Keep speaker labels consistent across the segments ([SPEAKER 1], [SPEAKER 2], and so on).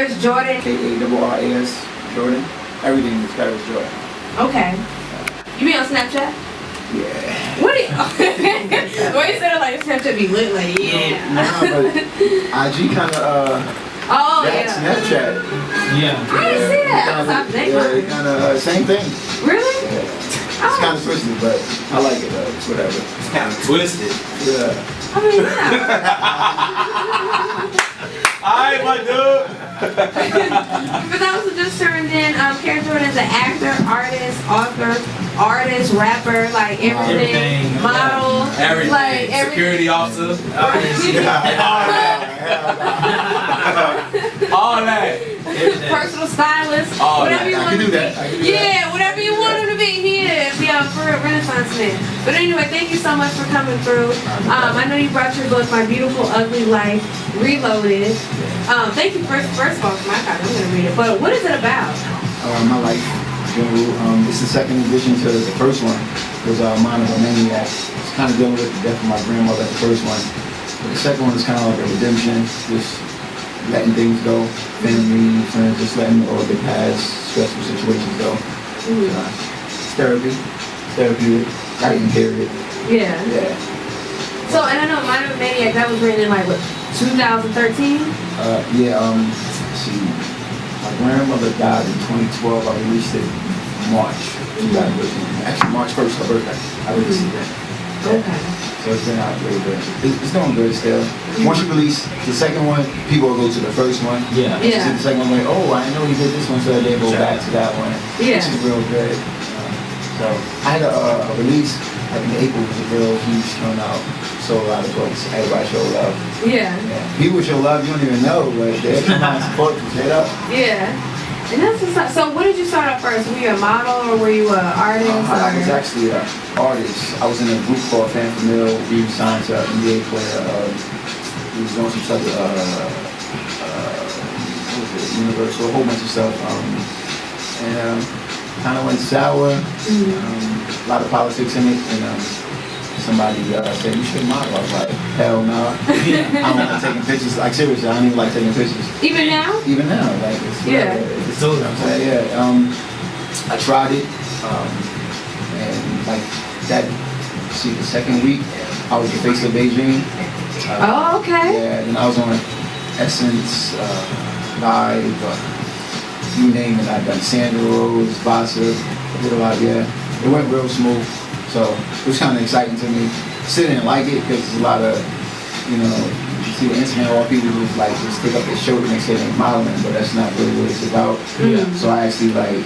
[SPEAKER 1] Karras Jordan.
[SPEAKER 2] Karras Jordan. Everything is Karras Jordan.
[SPEAKER 1] Okay. You be on Snapchat?
[SPEAKER 2] Yeah.
[SPEAKER 1] What do you... Why you said it like Snapchat be lit? Like, yeah.
[SPEAKER 2] Nah, but IG kind of,
[SPEAKER 1] oh,
[SPEAKER 2] that's
[SPEAKER 1] yeah.
[SPEAKER 2] Snapchat.
[SPEAKER 3] Yeah.
[SPEAKER 1] I didn't see that.
[SPEAKER 2] It kind of, same thing.
[SPEAKER 1] Really?
[SPEAKER 2] Yeah. It's kind of twisted, but I like it though. It's whatever.
[SPEAKER 4] It's kind of twisted.
[SPEAKER 2] Yeah.
[SPEAKER 1] I mean, yeah.
[SPEAKER 4] Alright, my dude.
[SPEAKER 1] For those who just turned in, Karras Jordan is an actor, artist, author, rapper, like everything. Model,
[SPEAKER 4] Everything.
[SPEAKER 1] like everything.
[SPEAKER 4] Security officer. All that.
[SPEAKER 1] Personal stylist,
[SPEAKER 4] All
[SPEAKER 1] whatever
[SPEAKER 4] that.
[SPEAKER 1] you
[SPEAKER 2] I
[SPEAKER 1] want
[SPEAKER 2] can
[SPEAKER 1] to
[SPEAKER 2] do
[SPEAKER 1] be.
[SPEAKER 2] that.
[SPEAKER 1] Yeah, whatever you want him to be, he is. Yeah, for a Renaissance man. But anyway, thank you so much for coming through. I know you brought your book, My Beautiful Ugly Life Reloaded. Thank you first of all for my copy. I'm gonna read it. But what is it about?
[SPEAKER 2] My life. It's the second edition to the first one. It was Mind of a Maniac. It's kind of dealing with the death of my grandmother, the first one. But the second one is kind of like a redemption, just letting things go, family, friends, just letting all the past stressful situations go. It's therapy. It's therapeutic. I didn't hear it.
[SPEAKER 1] Yeah.
[SPEAKER 2] Yeah.
[SPEAKER 1] So, and I know Mind of a Maniac, that was written in like what, 2013?
[SPEAKER 2] Let's see. My grandmother died in 2012. I released it in March 2013. Actually, March 1st, her birthday. I released it then.
[SPEAKER 1] Okay.
[SPEAKER 2] So it's been out really good. It's doing good still. Once you release the second one, people will go to the first one.
[SPEAKER 3] Yeah.
[SPEAKER 2] You see the second one, like, oh, I didn't know he did this one, so they go back to that one.
[SPEAKER 1] Yeah.
[SPEAKER 2] Which is real good. So I had a release, like in April, was a real huge turnout. Sold a lot of books. Everybody showed love.
[SPEAKER 1] Yeah.
[SPEAKER 2] People show love, you don't even know, but they come out and support you straight up.
[SPEAKER 1] Yeah. And that's what's up. So, what did you start off first? Were you a model or were you an artist?
[SPEAKER 2] I was actually an artist. I was in a group called Fan Famil. We were signed to an NBA player. We was doing some stuff, what was it, Universal, a whole bunch of stuff. And kind of went sour. A lot of politics in it. And somebody said, you should model. I was like, hell no. I don't like taking pictures. Like, seriously, I don't even like taking pictures.
[SPEAKER 1] Even now?
[SPEAKER 2] Even now. Like, it's, it's
[SPEAKER 3] So,
[SPEAKER 2] you know what I'm saying? Yeah. I tried it. And like that, see, the second week, I was the face of Beijing.
[SPEAKER 1] Oh, okay.
[SPEAKER 2] Yeah, and I was on Essence, Live, you name it. I've done Sandra Rose, Vasa, I did a lot, yeah. It went real smooth. So it was kind of exciting to me. Still didn't like it because there's a lot of, you see on Instagram, all people just like just stick up their shoulder and they say they're modeling, but that's not really what it's about. So I actually like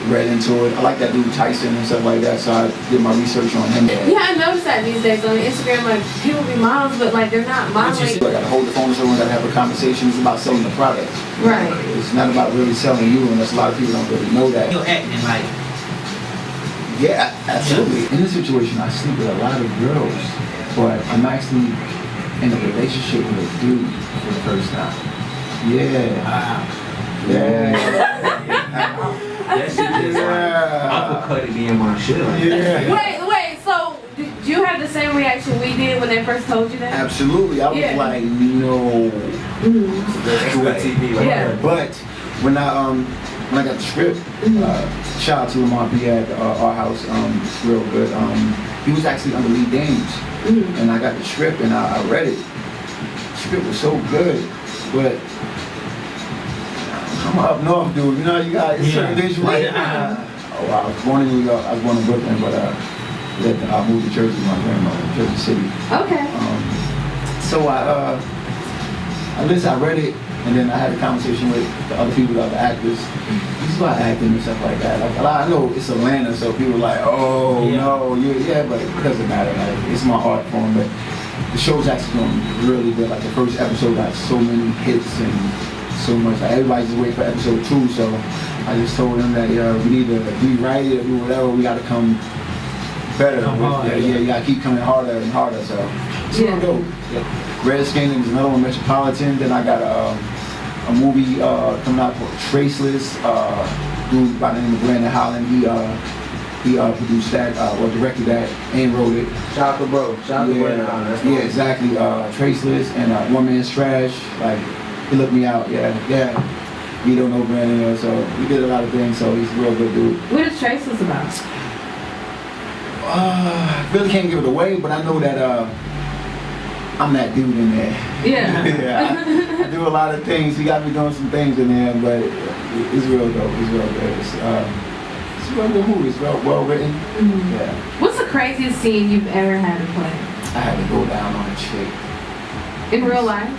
[SPEAKER 2] read into it. I like that dude Tyson and stuff like that, so I did my research on him.
[SPEAKER 1] Yeah, I noticed that these days on Instagram, like people be models, but like they're not modeling.
[SPEAKER 2] I gotta hold the phone to someone, gotta have a conversation. It's about selling the product.
[SPEAKER 1] Right.
[SPEAKER 2] It's not about really selling you, and that's a lot of people don't really know that.
[SPEAKER 3] you're acting like.
[SPEAKER 2] Yeah, absolutely. In this situation, I sleep with a lot of girls, but I'm actually in a relationship with a dude for the first time. Yeah.
[SPEAKER 3] Wow.
[SPEAKER 2] Yeah.
[SPEAKER 3] That shit just I could cut it in my shit. Like
[SPEAKER 2] Yeah.
[SPEAKER 1] Wait, so did you have the same reaction we did when they first told you that?
[SPEAKER 2] Absolutely. I was like, no.
[SPEAKER 4] That's what TV right
[SPEAKER 1] Yeah.
[SPEAKER 4] there.
[SPEAKER 2] But when I got the script, shout out to Lamar B at our house, real good. He was actually on the lead games, and I got the script and I read it. The script was so good, but I'm up north, dude. You know, you got certain things you like. Oh, I was born in New York. I was born in Brooklyn, but I moved to Jersey with my grandmother, Jersey City.
[SPEAKER 1] Okay.
[SPEAKER 2] So I read it, and then I had a conversation with the other people, the other actors. This is about acting and stuff like that. Like, I know it's Atlanta, so people are like, oh no, but it doesn't matter. Like, it's my art form, but the show's actually going really good. Like the first episode got so many hits and so much. Like, everybody's just waiting for episode 2, so I just told them that we need to rewrite it or do whatever. We got to come better. You got to keep coming harder and harder. So it's real dope. Red Skin is another one, Metropolitan. Then I got a movie coming out called Traceless. Dude by the name of Brandon Holland. He produced that, or directed that, and wrote it.
[SPEAKER 4] Shout out to bro. Shout out to Brandon Holland.
[SPEAKER 2] Yeah, exactly. Traceless and One Man's Trash. Like, he looked me out. Yeah. We don't know Brandon, so we did a lot of things. So he's a real good dude.
[SPEAKER 1] What is Traceless about?
[SPEAKER 2] Really can't give it away, but I know that I'm that dude in there.
[SPEAKER 1] Yeah.
[SPEAKER 2] Yeah. I do a lot of things. He got me doing some things in there, but it's real dope. It's real good. It's a real good movie. It's well written.
[SPEAKER 1] Mm-hmm.
[SPEAKER 2] Yeah.
[SPEAKER 1] What's the craziest scene you've ever had to play?
[SPEAKER 2] I had to go down on a chick.
[SPEAKER 1] In real life?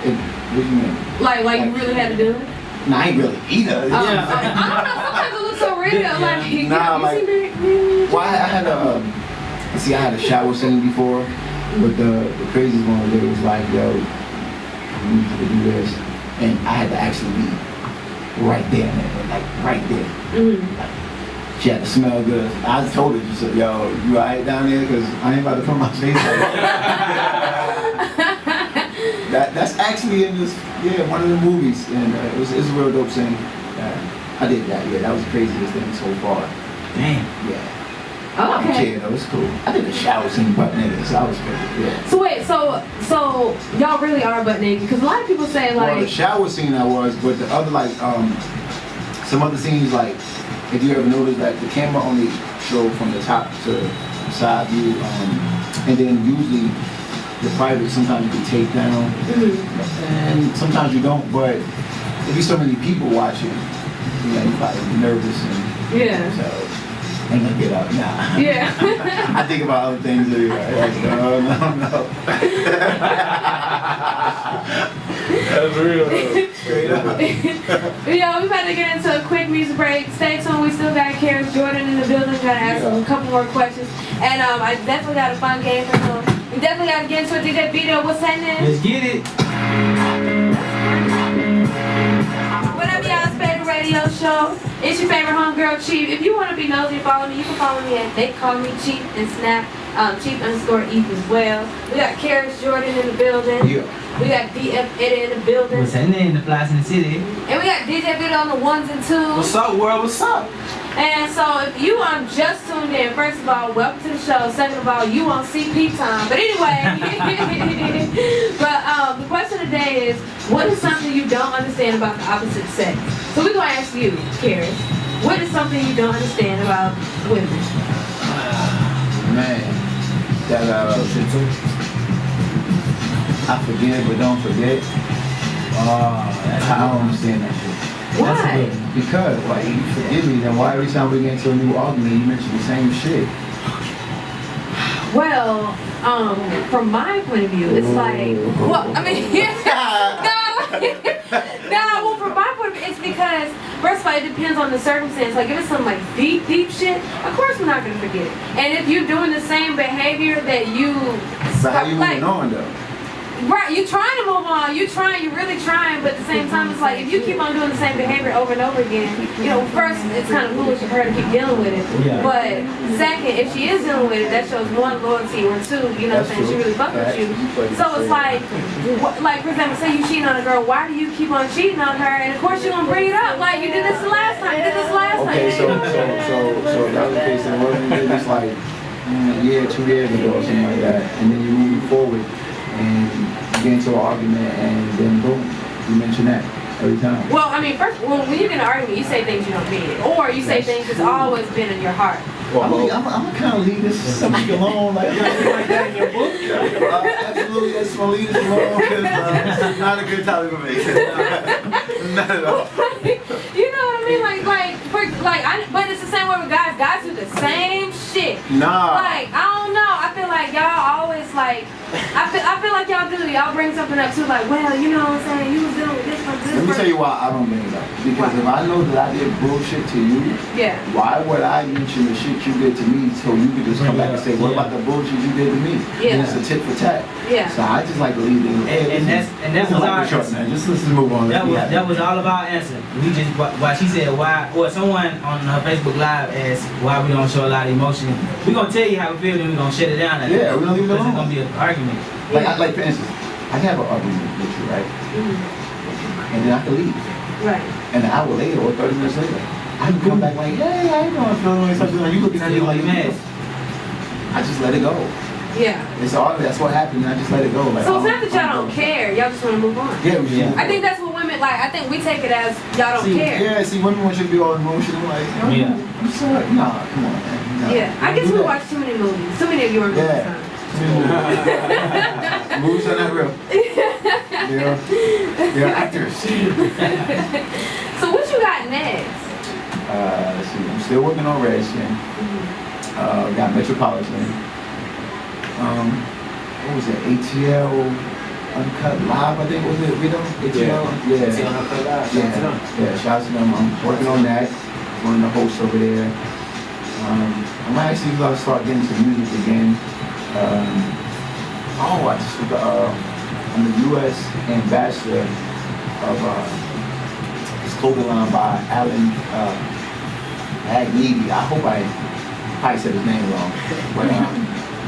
[SPEAKER 2] What do you mean?
[SPEAKER 1] Like you really had to do it?
[SPEAKER 2] Nah, I ain't really either.
[SPEAKER 1] I don't know. Sometimes it looks so real. Like,
[SPEAKER 2] Nah, like, well, I had I had a shower scene before, but the craziest one was it was like, yo, we need you to do this, and I had to actually be right there, man, like right there.
[SPEAKER 1] Mm-hmm.
[SPEAKER 2] Like, she had to smell good. I told her, she said, yo, you alright down there? Because I ain't about to put my face like that's actually in this, one of the movies, and it's a real dope scene. I did that, that was the craziest thing so far.
[SPEAKER 3] Damn.
[SPEAKER 2] Yeah.
[SPEAKER 1] Oh, okay.
[SPEAKER 2] Yeah, that was cool. I did a shower scene butt naked, so I was good. Yeah.
[SPEAKER 1] So wait, so y'all really are butt naked? Because a lot of people say like.
[SPEAKER 2] Well, the shower scene I was, but the other some other scenes like, if you ever noticed that the camera only showed from the top to the side view, and then usually the private sometimes you can take down, and sometimes you don't. But if there's so many people watching, you probably be nervous and so. Ain't gonna get up now.
[SPEAKER 1] Yeah.
[SPEAKER 2] I think about other things anyway. Like, no.
[SPEAKER 4] That's real.
[SPEAKER 2] Straight up.
[SPEAKER 1] Yo, we about to get into a quick music break. Stay tuned. We still got Karras Jordan in the building. Gotta ask him a couple more questions. And I definitely got a fun game for him. We definitely gotta get into a DJ video. What's happening?
[SPEAKER 3] Let's get it.
[SPEAKER 1] What up, y'all's favorite radio show? It's your favorite homegirl, Chief. If you want to be nosy and follow me, you can follow me at They Call Me Chief and Snap, Chief_Eth as well. We got Karras Jordan in the building.
[SPEAKER 2] Yeah.
[SPEAKER 1] We got DF Edit in the building.
[SPEAKER 3] What's happening in the Flies in the City?
[SPEAKER 1] And we got DJ Video on the ones and twos.
[SPEAKER 4] What's up, world? What's up?
[SPEAKER 1] And so if you just tuned in, first of all, welcome to the show. Second of all, you on CP time. But anyway, the question today is, what is something you don't understand about the opposite sex? So we're going to ask you, Karras, what is something you don't understand about women?
[SPEAKER 2] Man, that I forgive but don't forget. I don't understand that shit.
[SPEAKER 1] Why?
[SPEAKER 2] Because, like, you forgive me, then why every time we get into a new argument, you mention the same shit?
[SPEAKER 1] Well, from my point of view, it's like, well, I mean, well, from my point of view, it's because, first of all, it depends on the circumstance. Like, if it's some, like, deep shit, of course we're not going to forget it. And if you're doing the same behavior that you...
[SPEAKER 2] But how you moving on, though?
[SPEAKER 1] Right, you're trying to move on, you're really trying, but at the same time, it's like, if you keep on doing the same behavior over and over again, first, it's kind of foolish of her to keep dealing with it, but second, if she is dealing with it, that shows one, loyalty, or two, you know what I'm saying, she really fucks with you. So it's like, for example, say you cheating on a girl, why do you keep on cheating on her, and of course you're going to bring it up, like, you did this the last time, you did this last time.
[SPEAKER 2] Okay, so that was the case, and what we did is like, a year, 2 years ago, or something like that, and then you move forward, and you get into an argument, and then boom, you mention that every time.
[SPEAKER 1] Well, I mean, first, when you get in an argument, you say things you don't mean, or you say things that's always been in your heart.
[SPEAKER 2] Well, I'm gonna kind of leave this subject alone, like that in your book. Absolutely, that's gonna leave this alone because it's not a good topic for me. Not at all.
[SPEAKER 1] You know what I mean? But it's the same way with guys. Guys do the same shit.
[SPEAKER 2] Nah.
[SPEAKER 1] Like, I don't know. I feel like y'all always like. I feel like y'all do. Y'all bring something up too, like, well, you know what I'm saying? You was dealing with this one, this.
[SPEAKER 2] Let me tell you why I don't bring it up. Because if I know that I did bullshit to you, why would I mention the shit you did to me so you could just come back and say, what about the bullshit you did to me?
[SPEAKER 1] Yeah.
[SPEAKER 2] And it's a tit for tat.
[SPEAKER 1] Yeah.
[SPEAKER 2] So I just like to leave it.
[SPEAKER 3] And that was our
[SPEAKER 2] answer. Just let's move on.
[SPEAKER 3] That was all of our answer. We just why she said why, or someone on her Facebook Live asked why we don't show a lot of emotion. We gonna tell you how we feel, then we gonna shut it down.
[SPEAKER 2] Yeah, we gonna leave it alone.
[SPEAKER 3] It's gonna be an argument.
[SPEAKER 2] Like for instance, I can have an argument with you, right? And then I can leave.
[SPEAKER 1] Right.
[SPEAKER 2] And an hour later or 30 minutes later, I can come back like, hey, I know I'm feeling something like you looking at me like mad. I just let it go.
[SPEAKER 1] Yeah.
[SPEAKER 2] It's all that's what happened, and I just let it go. Like,
[SPEAKER 1] So it's not that y'all don't care, y'all just want to move on.
[SPEAKER 2] Yeah,
[SPEAKER 3] Yeah.
[SPEAKER 1] I think that's what women like. I think we take it as y'all don't care.
[SPEAKER 2] Yeah, see, women want you to be all emotional, like,
[SPEAKER 3] Yeah.
[SPEAKER 2] I'm sorry. Nah, come on, man. Nah,
[SPEAKER 1] Yeah, I
[SPEAKER 2] don't
[SPEAKER 1] guess
[SPEAKER 2] do
[SPEAKER 1] we
[SPEAKER 2] that.
[SPEAKER 1] watch too many movies. Too many of your movies.
[SPEAKER 2] Yeah.
[SPEAKER 1] Huh?
[SPEAKER 2] Movies are not real. They're actors.
[SPEAKER 1] So what you got next?
[SPEAKER 2] Let's see, I'm still working on Redskin. Got Metropolitan. What was it? ATL Uncut Live, I think was it? We don't. ATL. Yeah. Yeah. Shout out to them. I'm working on that. One of the hosts over there. I'm actually gonna start getting into music again. I'm the U.S. ambassador of this clothing line by Alan Agneedy. I hope I probably said his name wrong, but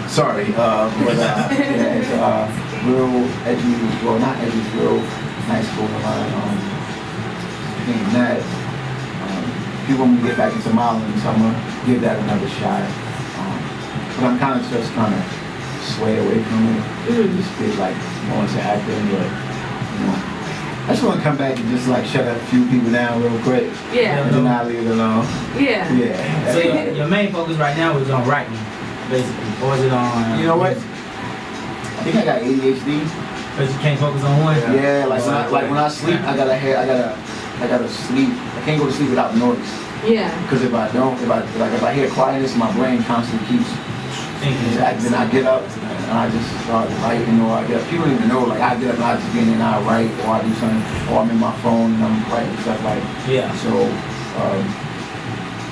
[SPEAKER 2] sorry. Yeah, it's real edgy, well not edgy, real nice clothing line. Being that, people want me to get back into modeling, so I'm gonna give that another shot. But I'm kind of just trying to sway away from it. Just get like more into acting, but you know, I just want to come back and just like shut a few people down real quick.
[SPEAKER 1] Yeah.
[SPEAKER 2] And then I'll leave it alone.
[SPEAKER 1] Yeah.
[SPEAKER 2] Yeah.
[SPEAKER 3] So your main focus right now is on writing, basically, or is it on?
[SPEAKER 2] You know what? I think I got ADHD.
[SPEAKER 3] Because you can't focus on one.
[SPEAKER 2] Yeah, like when I sleep, I gotta sleep. I can't go to sleep without noise.
[SPEAKER 1] Yeah.
[SPEAKER 2] Because if I hear quietness, my brain constantly keeps
[SPEAKER 3] Thinking.
[SPEAKER 2] then I get up and I just start writing, or I get up. People don't even know, like I get up and I just get in and I write, or I do something, or I'm in my phone and I'm writing stuff like.
[SPEAKER 3] Yeah.
[SPEAKER 2] So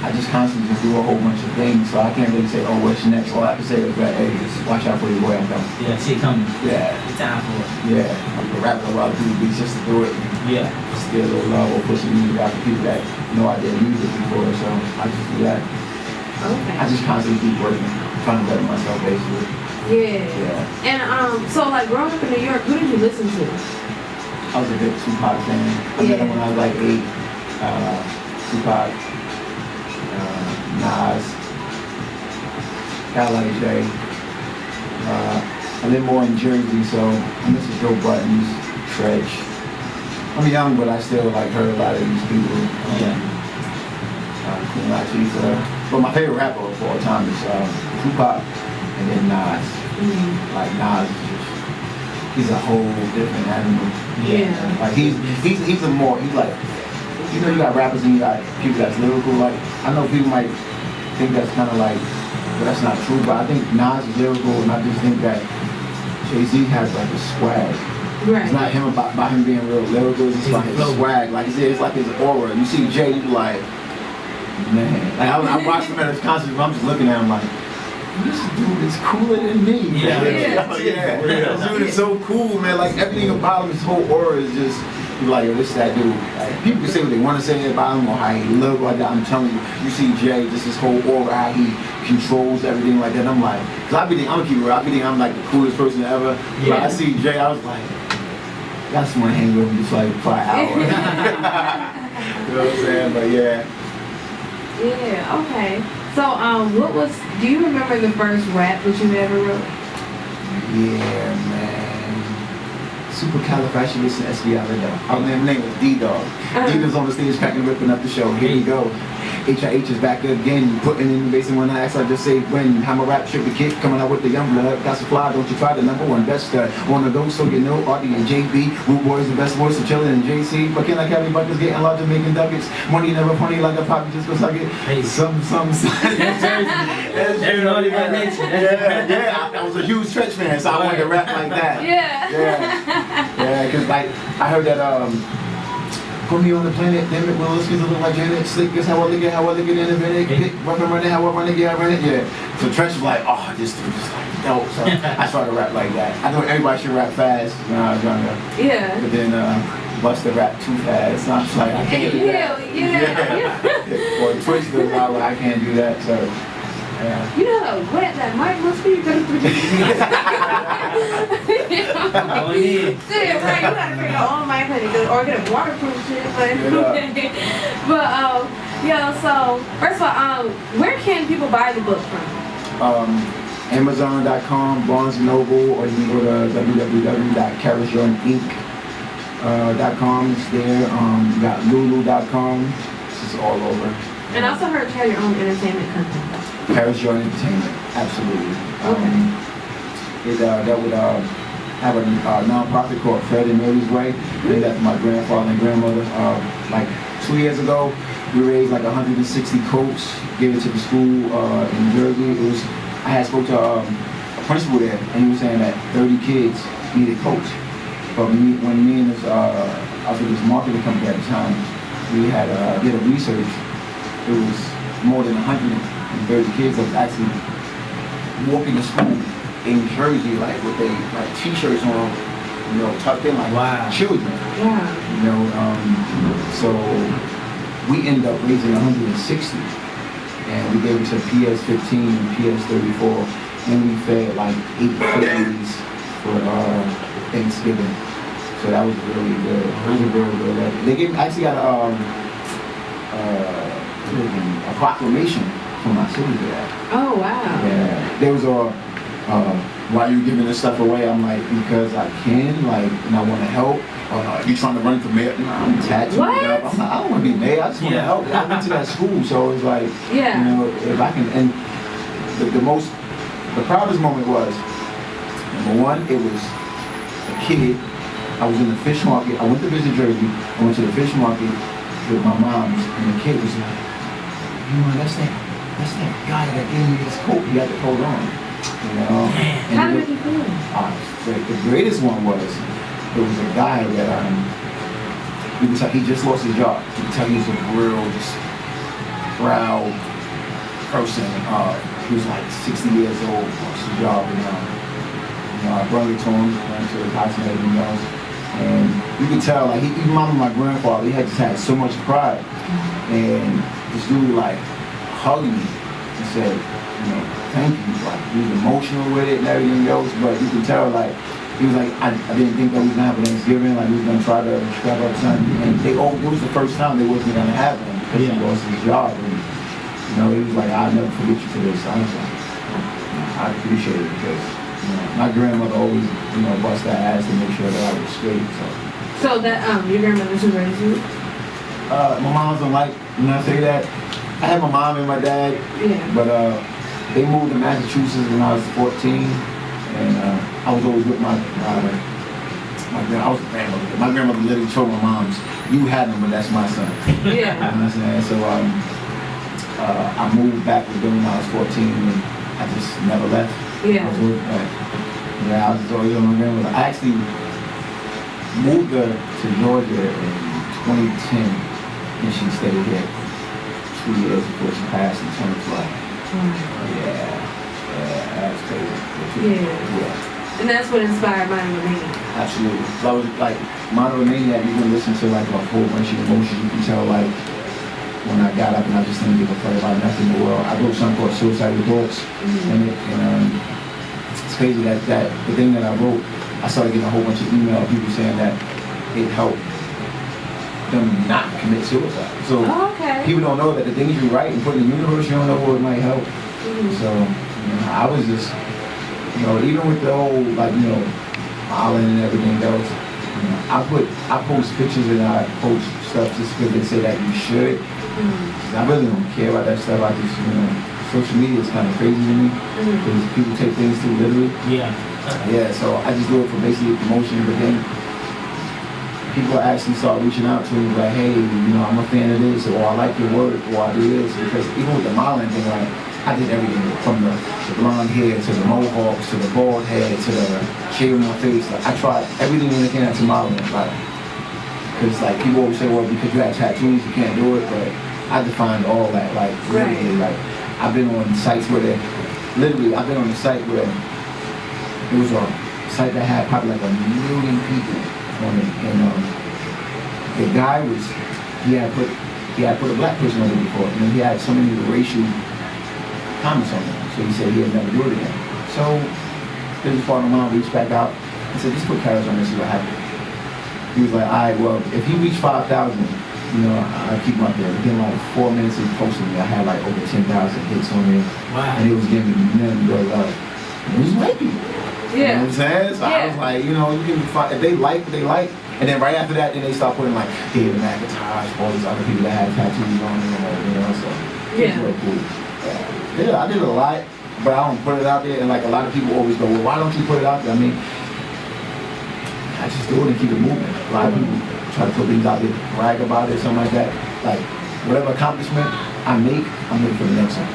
[SPEAKER 2] I just constantly just do a whole bunch of things, so I can't really say, oh, what's next? All I can say is that, hey, just watch out for your boy, I'm coming.
[SPEAKER 3] Yeah, shit coming.
[SPEAKER 2] Yeah.
[SPEAKER 3] It's time for it.
[SPEAKER 2] Yeah. I'm rapping a lot of people beats just to do it.
[SPEAKER 3] Yeah.
[SPEAKER 2] Still a little love or push some music out to people that know I did music before, so I just do that.
[SPEAKER 1] Okay.
[SPEAKER 2] I just constantly keep working, trying to better myself basically.
[SPEAKER 1] Yeah.
[SPEAKER 2] Yeah.
[SPEAKER 1] And so like growing up in New York, who did you listen to?
[SPEAKER 2] I was a big Tupac fan. I met him when I was like 8. Tupac, Nas, Karras Jordan. I live more in Jersey, so I miss the Joe Buttons, Tredge. I'm young, but I still like heard a lot of these people. Queen Latifah. But my favorite rapper of all time is Tupac, and then Nas. Like Nas is just, he's a whole different animal.
[SPEAKER 1] Yeah.
[SPEAKER 2] Like he's a more, he's like, you know, you got rappers and you got people that's lyrical. Like I know people might think that's kind of like, but that's not true. But I think Nas is lyrical, and I just think that Jay-Z has like a swag.
[SPEAKER 1] Right.
[SPEAKER 2] It's not him about him being real lyrical. It's just like his swag. Like it's like his aura. You see Jay, you be like, man. Like I watched him at his concert, but I'm just looking at him like, this dude is cooler than me.
[SPEAKER 3] Yeah.
[SPEAKER 2] This dude is so cool, man. Like everything about him, his whole aura is just, you like, yo, this is that dude. Like, people can say what they want to say about him or how he look like that. I'm telling you, you see Jay, just his whole aura, how he controls everything like that. I'm like, cause I'm gonna keep it real. I be thinking I'm like the coolest person ever.
[SPEAKER 3] Yeah.
[SPEAKER 2] But I see Jay, I was like, I just want to hang with him just like for an hour. You know what I'm saying? But yeah.
[SPEAKER 1] Yeah, okay. So, do you remember the first rap that you ever wrote?
[SPEAKER 2] Yeah, man. Supercalifragilisticexpialidocious. Oh man, my name was D-Dog. D-Dog's on the stage cracking, ripping up the show. Here we go. HIH is back again, putting in the bass and when I ask, I just say when. I'm a rap trippy kid coming out with the young blood. Got supply, don't you try the #1 best one of those, so you know, Audie and JB. Root Boys, the best boys, so chillin' and JC. But can I carry buckets, getting larger, making ducats. Money never funny like a poppy, just go suck it.
[SPEAKER 3] Hey.
[SPEAKER 2] Some.
[SPEAKER 3] Everybody by nature.
[SPEAKER 2] Yeah. I was a huge Stretch fan, so I wanted to rap like that. Yeah, because like, I heard that, put me on the planet, damn it, Willis, cause I look like Janet, slick is how I lick it, in a minute, pick, rough and run it, how I run it, yeah, I run it, yeah. So Trench was like, oh, this dude is like dope, so I started to rap like that. I know everybody should rap fast when I was younger,
[SPEAKER 1] Yeah.
[SPEAKER 2] but then Busta rap too fast, so I was like, I can't do that.
[SPEAKER 1] Yeah.
[SPEAKER 2] Or Twist was like, I can't do that, so. Yeah.
[SPEAKER 1] You know how wet that mic must be? You gotta put
[SPEAKER 3] Oh, yeah.
[SPEAKER 1] Right, you gotta figure out all mic honey, or get a waterproof shit. But so first of all, where can people buy the book from?
[SPEAKER 2] Amazon.com, Barnes& Noble, or you can go to www.karrasjordaninc.com. It's there. You got Lulu.com. It's just all over.
[SPEAKER 1] And I also heard you have your own entertainment company.
[SPEAKER 2] Karras Jordan Entertainment, absolutely.
[SPEAKER 1] Okay.
[SPEAKER 2] That would have a non-profit called Fred and Mary's Way. Named after my grandfather and grandmother. Like 2 years ago, we raised like 160 coats, gave it to the school in Jersey. I had spoke to a principal there, and he was saying that 30 kids needed coats. But when me and this, I was with this marketing company at the time, we did a research. It was more than 130 kids that was actually walking to school in Jersey, like with their like t-shirts on, tucked in like children.
[SPEAKER 1] Yeah.
[SPEAKER 2] So we ended up raising 160, and we gave it to PS15 and PS34, and we fed like 8 families for Thanksgiving. So that was really good. It was really good. They actually got a proclamation from my city for that.
[SPEAKER 1] Oh wow.
[SPEAKER 2] Yeah. There was why are you giving this stuff away? I'm like, because I can, like, and I want to help. You trying to run for mayor? Nah, I'm tattooed up. I'm like, I don't want to be mayor. I just want to help. I went to that school, so it's like, if I can. And the proudest moment was, number one, it was a kid. I was in the fish market. I went to visit Jersey. I went to the fish market with my moms, and the kid was like, that's that guy that gave me this coat. He had the coat on. And
[SPEAKER 1] how did you feel?
[SPEAKER 2] The greatest one was, there was a guy that he just lost his job. You can tell he was a real just proud person. He was like 60 years old, lost his job, I brought it to him, went to his house and everything else. And you could tell, like, even my grandfather, he had just had so much pride. And this dude like hugged me and said, thank you. Like, he was emotional with it and everything else, but you could tell, like, he was like, I didn't think that we was gonna have an Thanksgiving, like we was gonna try to scrap up something. And it was the first time they wasn't gonna have him because he lost his job. And he was like, I'll never forget you for this. I was like, I appreciate it because my grandmother always, bust that ass to make sure that I was straight.
[SPEAKER 1] So that your grandmother who raised you?
[SPEAKER 2] My mom's don't like when I say that. I had my mom and my dad, but they moved to Massachusetts when I was 14, and I was always with my grandmother. My grandmother literally told my moms, "You had him, but that's my son."
[SPEAKER 1] Yeah.
[SPEAKER 2] You know what I'm saying? So I moved back with them when I was 14, and I just never left.
[SPEAKER 1] Yeah.
[SPEAKER 2] I was just always with my grandmother. I actually moved her to Georgia in 2010, and she stayed here 2 years before she passed in 2012. Yeah, that's crazy.
[SPEAKER 1] Yeah. And that's what inspired Mind of Mania.
[SPEAKER 2] Absolutely. So I was like, Mind of Mania, you can listen to like a whole bunch of emotions. You can tell like when I got up and I just didn't give a fuck about nothing in the world. I wrote something called Suicidal Thoughts, and it's crazy that the thing that I wrote, I started getting a whole bunch of email of people saying that it helped them not commit suicide. So people don't know that the things you write and put in the universe, you don't know what it might help. So I was just, even with the whole island and everything else, I post pictures and I post stuff just because they say that you should. I really don't care about that stuff. I just, social media is kind of crazy to me because people take things too literally. Yeah, so I just do it for basically promotion, but then people actually start reaching out to me like, hey, I'm a fan of this, or I like your work, or I do this, because even with the modeling thing, like, I did everything from the blonde hair to the mohawks to the bald head to the shaving my face. Like, I tried everything when it came out to modeling, like, because like people always say, well, because you have tattoos, you can't do it, but I defined all that, like, literally, like, I've been on sites where I've been on a site where it was a site that had probably like 1 million people on it, and the guy he had put a black person on it before, and he had so many racial comments on it, so he said he'd never do it again. So his partner mom reached back out and said, just put Karras on this, see what happens. He was like, all right, well, if he reached 5,000, I keep him up there. Within like 4 minutes of posting me, I had like over 10,000 hits on it, and it was giving me nothing but love. it was white people. You know what I'm saying? So I was like, you know, you can find, if they like what they like, and then right after that, then they start putting like David McIntosh, all these other people that had tattoos on them, you know, so it's real cool. Yeah, I did a lot, but I don't put it out there, and like a lot of people always go, well, why don't you put it out there? I mean, I just do it and keep it moving. A lot of people try to put things out there, brag about it, something like that. Like, whatever accomplishment I make, I'm looking for the next one.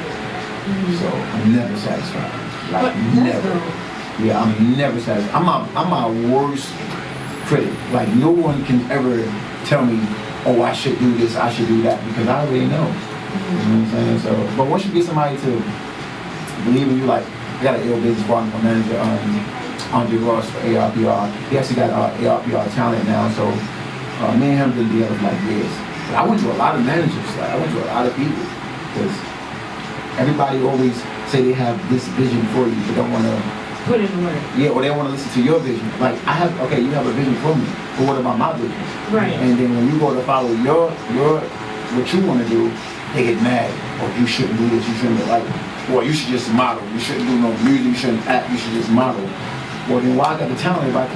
[SPEAKER 2] So I'm never satisfied. Like, never. Yeah, I'm never satisfied. I'm my worst critic. Like, no one can ever tell me, oh, I should do this, I should do that, because I already know. You know what I'm saying? So, but once you get somebody to believe in you, like, I got an ill business partner, my manager, Andre Ross for ARPR. He actually got ARPR talent now, so me and him been together for like years. But I went to a lot of managers, like I went to a lot of people, because everybody always say they have this vision for you, but don't want to
[SPEAKER 1] put in the work.
[SPEAKER 2] Yeah, or they want to listen to your vision. Like okay, you have a vision for me, but what about my vision?
[SPEAKER 1] Right.
[SPEAKER 2] And then when you go to follow your what you want to do, they get mad. Oh, you shouldn't do this. You shouldn't like. Well, you should just model. You shouldn't do no music. You shouldn't act. You should just model. Well, then why I got the talent if I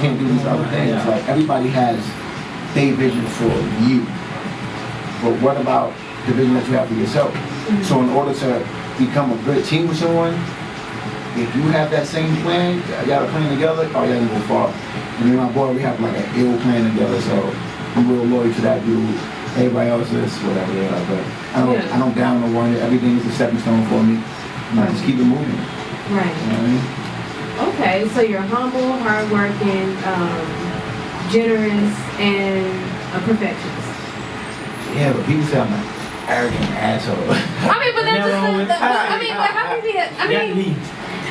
[SPEAKER 2] can't do these other things? Like everybody has their vision for you, but what about the vision that you have for yourself? So in order to become a good team with someone, if you have that same plan, y'all are playing together, oh y'all can go far. And me and my boy, we have like an ill plan together, so I'm real loyal to that dude. Everybody else is whatever, but I don't down no one. Everything is a stepping stone for me. And I just keep it moving.
[SPEAKER 1] Right.
[SPEAKER 2] You know what I mean?
[SPEAKER 1] Okay, so you're humble, hardworking, generous, and a perfectionist.
[SPEAKER 2] Yeah, but people say I'm an arrogant asshole.
[SPEAKER 1] I mean, but that's just but how can you be,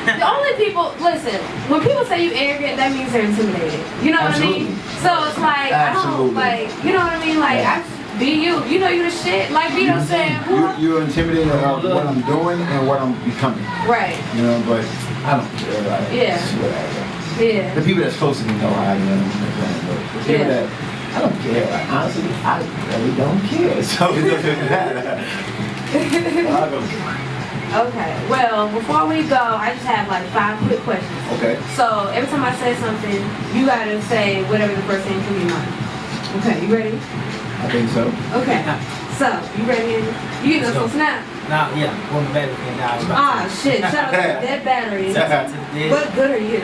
[SPEAKER 1] the only people, listen, when people say you arrogant, that means they're intimidated. You know what I mean? So it's like, I don't, like, you know what I mean? Like, I be you. You know you the shit. Like Vito said,
[SPEAKER 2] you're intimidated about what I'm doing and what I'm becoming.
[SPEAKER 1] Right.
[SPEAKER 2] You know, but I don't care. Like,
[SPEAKER 1] Yeah.
[SPEAKER 2] The people that's close to me know how I am. But the people that I don't care. Like, honestly, I really don't care. So it doesn't matter.
[SPEAKER 1] Okay. Well, before we go, I just have like 5 quick questions.
[SPEAKER 2] Okay.
[SPEAKER 1] So every time I say something, you gotta say whatever the first thing comes to your mind. Okay. You ready?
[SPEAKER 2] I think so.
[SPEAKER 1] Okay. So you ready? You getting us some snap?
[SPEAKER 3] Nah, yeah. Well, the battery came down.
[SPEAKER 1] Ah, shit. Shout out to dead battery. What good are you?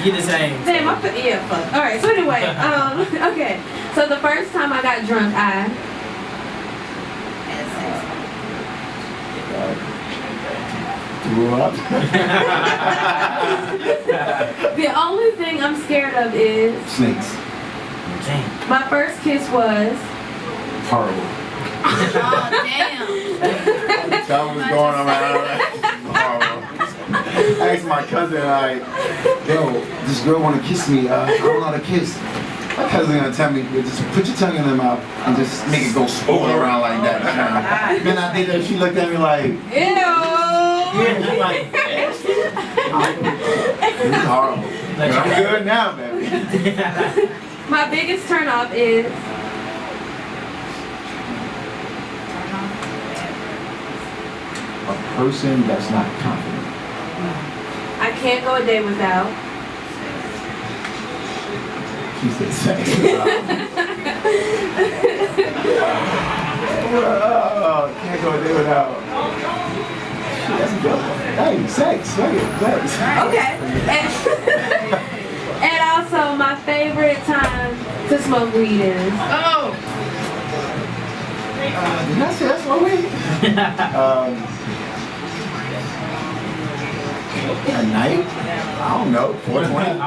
[SPEAKER 3] You the same.
[SPEAKER 1] Damn, I put fuck. All right. So anyway, okay. So the first time I got drunk, I
[SPEAKER 2] Grew up.
[SPEAKER 1] the only thing I'm scared of is
[SPEAKER 2] Snakes.
[SPEAKER 3] Damn.
[SPEAKER 1] my first kiss was
[SPEAKER 2] Horrible.
[SPEAKER 5] Oh, damn.
[SPEAKER 2] That was going on. Horrible. I asked my cousin, like, yo, this girl want to kiss me. I don't know how to kiss. My cousin gonna tell me, just put your tongue in her mouth and just make it go swirl around like that. Then I did that. She looked at me like,
[SPEAKER 1] ew.
[SPEAKER 3] Yeah, like,
[SPEAKER 2] it's horrible. But I'm good now, baby.
[SPEAKER 1] My biggest turn off is
[SPEAKER 2] A person that's not confident.
[SPEAKER 1] I can't go a day without.
[SPEAKER 2] She said sex. Can't go a day without. Shit, that's a good one. Hey, sex. Fuck it. Sex.
[SPEAKER 1] Okay. And also, my favorite time to smoke weed is.
[SPEAKER 5] Oh.
[SPEAKER 2] Did I say that's my weed? At night? I don't know. 420.